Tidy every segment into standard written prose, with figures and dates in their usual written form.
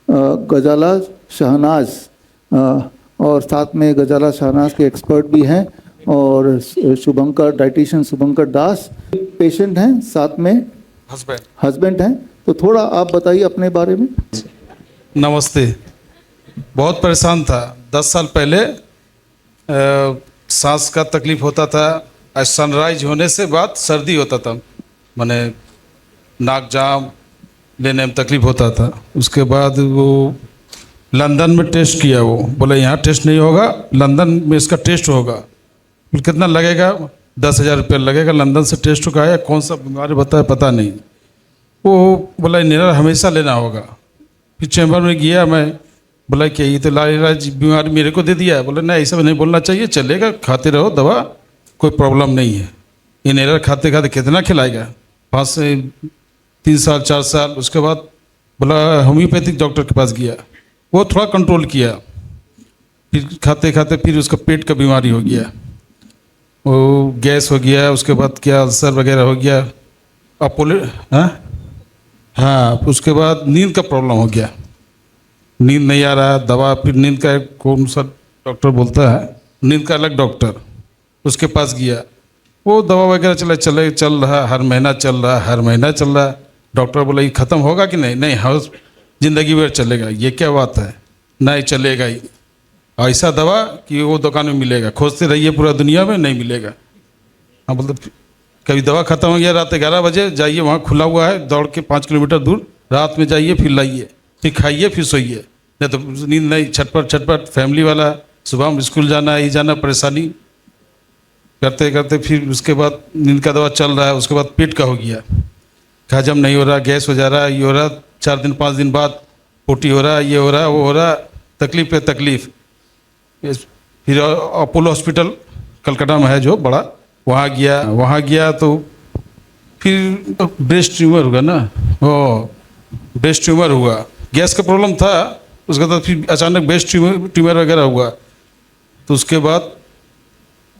गजाला शहनाज, और साथ में गजाला शहनाज के एक्सपर्ट भी हैं, और शुभंकर, डाइटिशियन शुभंकर दास पेशेंट हैं, साथ में हस्बैंड हैं। तो थोड़ा आप बताइए अपने बारे में। नमस्ते। बहुत परेशान था 10 साल पहले, सांस का तकलीफ होता था। सनराइज होने से बाद सर्दी होता था, माने नाक जाम लेने में तकलीफ होता था। उसके बाद वो लंदन में टेस्ट किया, वो बोले यहाँ टेस्ट नहीं होगा, लंदन में इसका टेस्ट होगा। कितना लगेगा? 10,000 रुपये लगेगा। लंदन से टेस्ट का आया, कौन सा बीमारी बताया पता नहीं। वो बोला इन्हेलर हमेशा लेना होगा। फिर चैम्बर में गया मैं, बोला कि ये तो लाइलाज बीमारी मेरे को दे दिया है। बोले नहीं, ऐसा नहीं बोलना चाहिए, चलेगा, खाते रहो दवा, कोई प्रॉब्लम नहीं है। इन्हेलर खाते खाते कितना खिलाएगा, 5 से 3 साल 4 साल। उसके बाद बोला होम्योपैथिक डॉक्टर के पास गया, वो थोड़ा कंट्रोल किया। फिर खाते खाते फिर उसका पेट का बीमारी हो गया, वो गैस हो गया। उसके बाद क्या अल्सर वगैरसा हो गया, अपोलो। हाँ, उसके बाद नींद का प्रॉब्लम हो गया, नींद नहीं आ रहा। दवा फिर नींद का कौन सा डॉक्टर बोलता है, नींद का अलग डॉक्टर, उसके पास गया। वो दवा वगैरह चल रहा, हर महीना चल रहा। डॉक्टर बोला ये ख़त्म होगा कि नहीं? नहीं, हर ज़िंदगी भर चलेगा। ये क्या बात है? नहीं चलेगा ही, ऐसा दवा कि वो दुकान में मिलेगा, खोजते रहिए पूरा दुनिया में, नहीं मिलेगा। हाँ, बोलते कभी दवा ख़त्म हो गया, रात 11 बजे जाइए, वहाँ खुला हुआ है, दौड़ के 5 किलोमीटर दूर रात में जाइए, फिर लाइए, फिर खाइए, फिर सोइए। नहीं तो नींद नहीं, छटपट। फैमिली वाला, सुबह में स्कूल जाना, ही जाना, परेशानी करते करते फिर उसके बाद नींद का दवा चल रहा है। उसके बाद पेट का हो गया, हजम नहीं हो रहा, गैस हो जा रहा, ये हो रहा। 4 दिन 5 दिन बाद पोटी हो रहा, ये हो रहा, वो हो रहा, तकलीफ पे तकलीफ। फिर अपोलो हॉस्पिटल कलकत्ता में है जो बड़ा, वहाँ गया तो फिर ब्रेस्ट ट्यूमर हुआ ना, ब्रेस्ट ट्यूमर हुआ। गैस का प्रॉब्लम था, उसके बाद फिर अचानक ब्रेस्ट ट्यूमर वगैरह हुआ। तो उसके बाद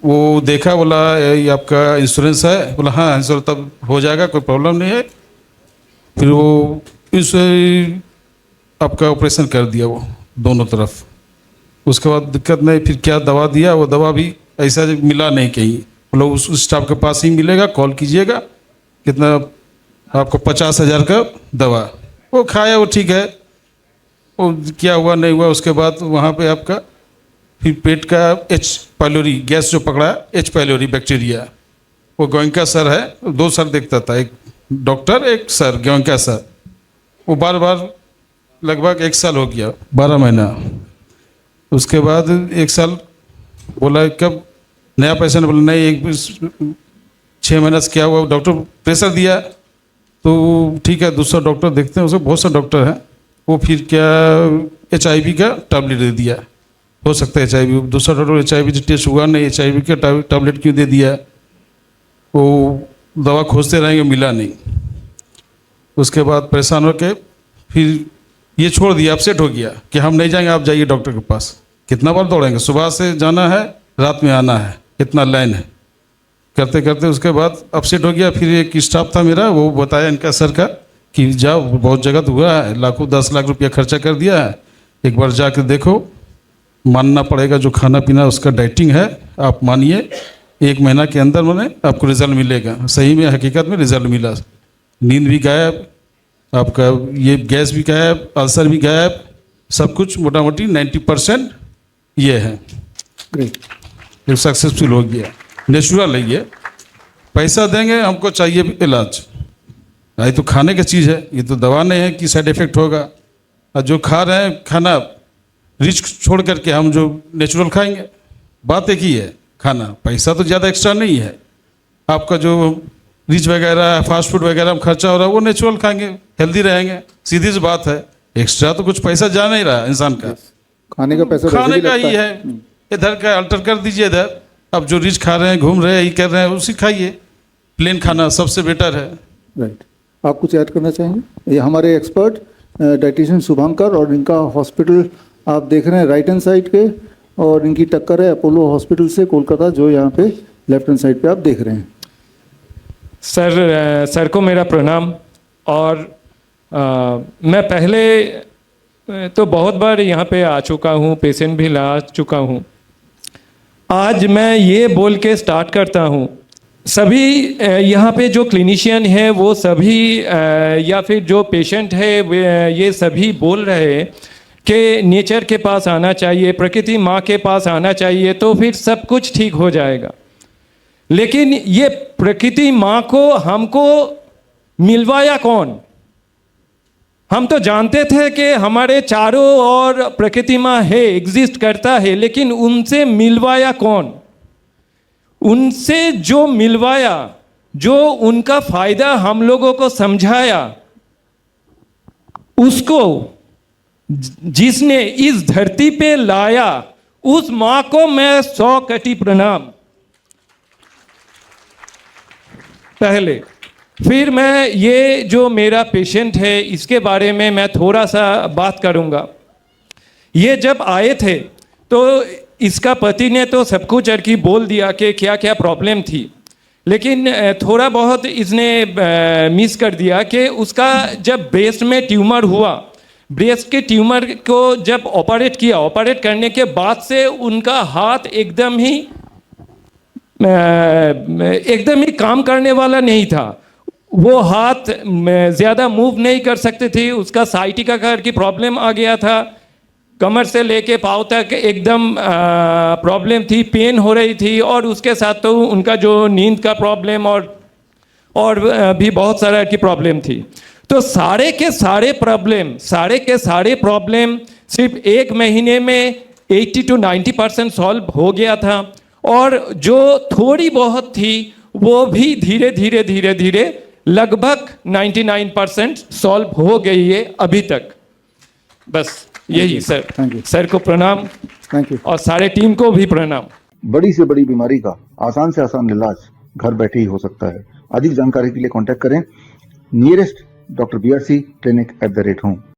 वो देखा, बोला ये आपका इंश्योरेंस है? बोला हाँ इंश्योरेंस, तब हो जाएगा, कोई प्रॉब्लम नहीं है। फिर वो इसे आपका ऑपरेशन कर दिया, वो दोनों तरफ। उसके बाद दिक्कत नहीं, फिर क्या दवा दिया, वो दवा भी ऐसा मिला नहीं कहीं। बोला उस स्टाफ के पास ही मिलेगा, कॉल कीजिएगा, कितना आपको 50,000 का दवा। वो खाया, वो ठीक है, वो क्या हुआ नहीं हुआ। उसके बाद वहाँ पे आपका फिर पेट का एच पाइलोरी गैस जो पकड़ा, एच पाइलोरी बैक्टीरिया, वो गोयनका सर है, 2 सर देखता था, एक डॉक्टर एक सर, गोयनका सर। वो बार लगभग 1 साल हो गया, 12 महीना। उसके बाद 1 साल बोला कब नया पेशेंट, बोला नहीं 6 महीना से क्या हुआ। डॉक्टर प्रेशर दिया तो ठीक है, दूसरा डॉक्टर देखते हैं, उसमें बहुत सारे डॉक्टर हैं। वो फिर क्या HIV का टैबलेट दे दिया, हो सकता है HIV। दूसरा डॉक्टर HIV टेस्ट हुआ नहीं, HIV का टैबलेट क्यों दे दिया। वो दवा खोजते रहेंगे, मिला नहीं। उसके बाद परेशान होकर फिर ये छोड़ दिया, अपसेट हो गया कि हम नहीं जाएंगे, आप जाइए डॉक्टर के पास। कितना बार दौड़ेंगे, सुबह से जाना है, रात में आना है, कितना लाइन है, करते करते उसके बाद अपसेट हो गया। फिर एक स्टाफ था मेरा, वो बताया इनका सर का कि जाओ, बहुत जगह हुआ है, लाखों 10 लाख रुपया खर्चा कर दिया है, एक बार जाकर देखो, मानना पड़ेगा। जो खाना पीना उसका डाइटिंग है, आप मानिए, 1 महीना के अंदर मैंने आपको रिजल्ट मिलेगा। सही में हकीकत में रिजल्ट मिला, नींद भी गायब, आपका ये गैस भी गायब, अल्सर भी गायब, सब कुछ मोटा मोटी 90% ये है। ग्रेट, सक्सेसफुल हो गया, नेचुरल है ये। पैसा देंगे, हमको चाहिए इलाज, ये तो खाने की चीज़ है, ये तो दवा नहीं है कि साइड इफेक्ट होगा। और जो खा रहे हैं खाना रिच छोड़ करके हम जो नेचुरल खाएंगे, बात एक ही है। खाना पैसा तो ज़्यादा एक्स्ट्रा नहीं है, आपका जो रिच वगैरह फास्ट फूड वगैरह में खर्चा हो रहा है वो नेचुरल खाएंगे, हेल्दी रहेंगे, सीधी सी बात है। एक्स्ट्रा तो कुछ पैसा जा नहीं रहा इंसान का, खाने का पैसा खाने का ही है। इधर का अल्टर कर दीजिए, इधर अब जो रिच खा रहे हैं, घूम रहे हैं, ये कर रहे हैं, उसी खाइए। प्लेन खाना सबसे बेटर है। राइट, आप कुछ ऐड करना चाहेंगे? ये हमारे एक्सपर्ट डाइटिशियन शुभंकर, और इनका हॉस्पिटल आप देख रहे हैं राइट हैंड साइड के, और इनकी टक्कर है अपोलो हॉस्पिटल से कोलकाता, जो यहाँ पे लेफ्ट हैंड साइड पे आप देख रहे हैं। सर को मेरा प्रणाम। और मैं पहले तो बहुत बार यहाँ पे आ चुका हूँ, पेशेंट भी ला चुका हूँ। आज मैं ये बोल के स्टार्ट करता हूँ, सभी यहाँ पे जो क्लिनिशियन है वो सभी या फिर जो पेशेंट है ये सभी बोल रहे हैं कि नेचर के पास आना चाहिए, प्रकृति माँ के पास आना चाहिए, तो फिर सब कुछ ठीक हो जाएगा। लेकिन ये प्रकृति माँ को हमको मिलवाया कौन? हम तो जानते थे कि हमारे चारों ओर प्रकृति माँ है, एग्जिस्ट करता है, लेकिन उनसे मिलवाया कौन? उनसे जो मिलवाया, जो उनका फायदा हम लोगों को समझाया, उसको जिसने इस धरती पे लाया, उस माँ को मैं 100 कोटि प्रणाम। पहले फिर मैं ये जो मेरा पेशेंट है इसके बारे में मैं थोड़ा सा बात करूंगा। ये जब आए थे तो इसका पति ने तो सब कुछ अर्की बोल दिया कि क्या क्या प्रॉब्लम थी, लेकिन थोड़ा बहुत इसने मिस कर दिया कि उसका जब ब्रेस्ट में ट्यूमर हुआ, ब्रेस्ट के ट्यूमर को जब ऑपरेट किया, ऑपरेट करने के बाद से उनका हाथ एकदम ही काम करने वाला नहीं था। वो हाथ ज़्यादा मूव नहीं कर सकते थे, उसका साइटिका की प्रॉब्लम आ गया था, कमर से लेके पाँव तक एकदम प्रॉब्लम थी, पेन हो रही थी, और उसके साथ तो उनका जो नींद का प्रॉब्लम और भी बहुत सारा की प्रॉब्लम थी। तो सारे के सारे प्रॉब्लम सिर्फ 1 महीने में 80 to 90% सॉल्व हो गया था, और जो थोड़ी बहुत थी वो भी धीरे धीरे लगभग 99% सॉल्व हो गई है अभी तक। बस यही सर, Thank you. सर को प्रणाम, थैंक यू। और सारे टीम को भी प्रणाम। बड़ी से बड़ी बीमारी का आसान से आसान इलाज घर बैठे ही हो सकता है। अधिक जानकारी के लिए कांटेक्ट करें nearest doctor BRC clinic @ home.